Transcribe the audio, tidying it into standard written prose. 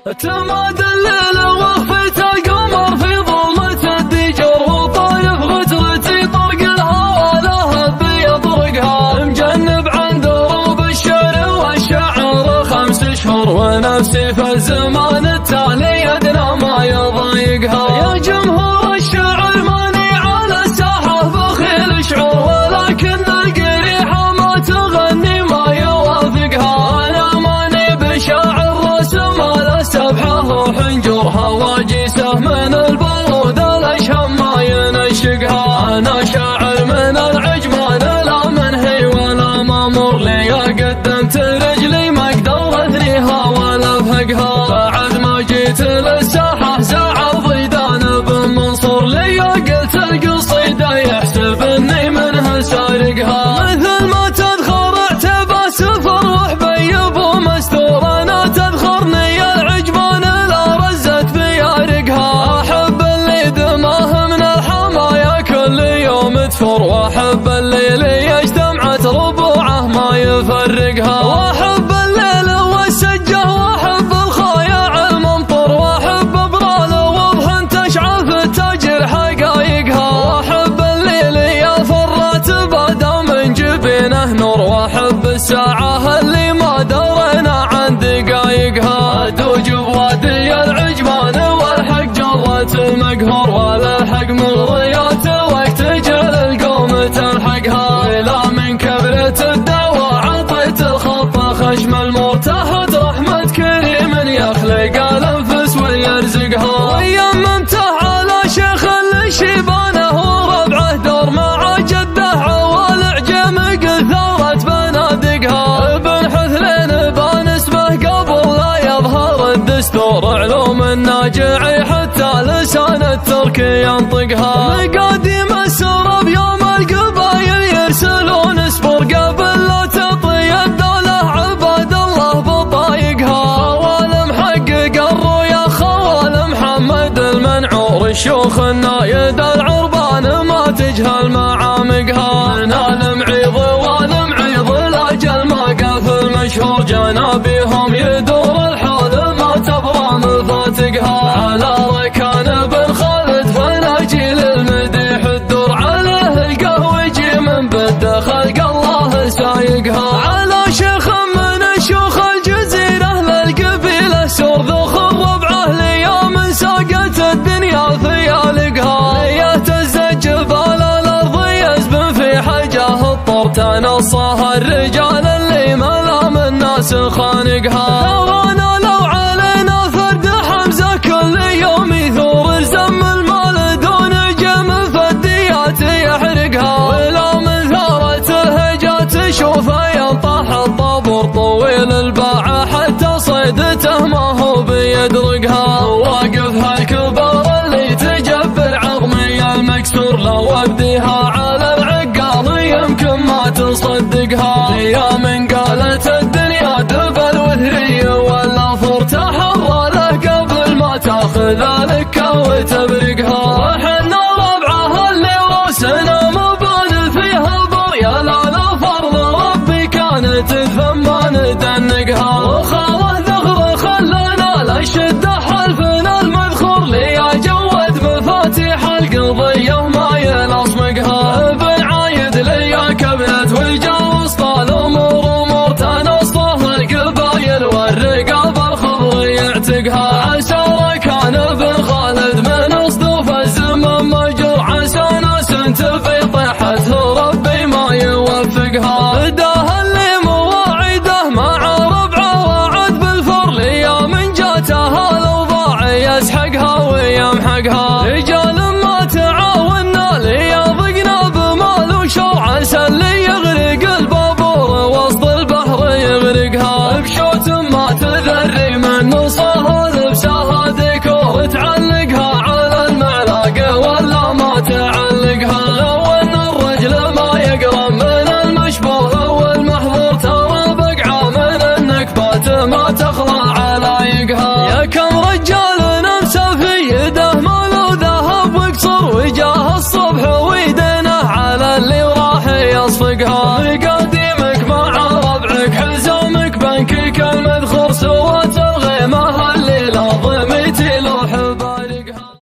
تماد الليل وخفت القمر في ظلمة الدجر، وطايف غترتي طرق الهوى لهب يطرقها، مجنب عن دروب الشعر والشعر 5 شهور، ونفسي في الزمان التالي أدنى ما يضايقها. يا جمهور الشعر ماني على الساحة بخيل شعور، ولكن القريحة ما تغني ما يوافقها. أنا ماني بشاعر رسم على سبحة وحنجر، هواجيسه من البارود الأشهم ما ينشقها. أنا شاعر من العجمان لا منهي ولا مامور، لي قدمت رجلي ما اقدر اثنيها ولا افهقها. بعد ما جيت للساحة زعل ضيدان بن منصور، لي قلت القصيدة يحسب اني منها سارقها. مثل ما تذخر اعتبى سفر وحبيب ومستور، انا تذخرني العجمان لا رزت بيارقها. احب اللي دماه من الحمايا كل يوم تفر، واحب الليل اجتمعت ربوعه ما يفرقها. واحب الليل والسجه واحب الخايع الممطر، واحب ابرال وضح تشعل في التاجر حقايقها. واحب الليل يا فرات بدا من جبينه نور، واحب الساعه اللي ما درينا عن دقايقها. دوج بوادي العجمان والحق جرة المقهور، والحق مغريات وقت جل القوم تلحقها. ولا من كبرة الدواء عطيت الخط خشم المرتهد، رحمة كريم يخلق الانفس ويرزقها. ويممته على شيخ اللي شيبانه وربعه دور، مع جده عوالع جمق ثورت بنادقها. ابن حثلين بان اسمه قبل لا يظهر الدستور، علوم الناجعي حتى لسان التركي ينطقها. مقاديم السرب يوم القبايل يرسلون سبور، قبل لا تطي الدولة عباد الله بطايقها. خوال محقق الرؤيا خوال محمد المنعور، الشيوخ النايد العربان ما تجهل معامقها. من المعيض والمعيض لاجل ما قاف المشهور، جنابيهم يدور الحول ما تبرى مفاتقها. على ركان بن خالد فناجيل المديح الدور، عليه القهوة يجي من بده خلق الله سايقها. على شيخ من شيوخ الجزيرة للقبيلة سور، ذخ الربعه ليوم ساقت الدنيا ثيالقها. ليهتز جبال الارض يزبن في حجاه الطر، تنصها الرجال اللي ملام الناس خانقها. ثورنا لو علينا فرد حمزة كل يوم يثور، زم المال دون جم فديات يحرقها. ولا من ثارة الهجات شوفه ينطح الطابور، طويل الباع حتى صيدته ما هو بيدرقها. واقف هالكبار اللي تجبر عظمي المكسور، لو ابديها على العقال يمكن ما تصدقها. يا من قالت الدنيا دبل وثري ولا فور، تحرى له قبل ما تاخذ لك وتبرقها. وحنا ربعه اللي راسنا مبان فيها البر، يا لا فرض ربي كانت ثم ندنقها. وخاله ثغر خلنا لا شد حلفنا المذخور، لي جود مفاتيح القضيه وما ينصمقها. ابن عايد لي كبنت والجوز طال امور، تنصه القبايل والرقاب الخضر يعتقها. عسى كان ابن خالد من اصدوف الزمن مجروح، عسى ناس تفي طيحته ربي ما يوفقها. بداه اللي مواعيده مع ربعه وعد بالفر، لي من جاتها الاوضاع يسحقها ويمحقها.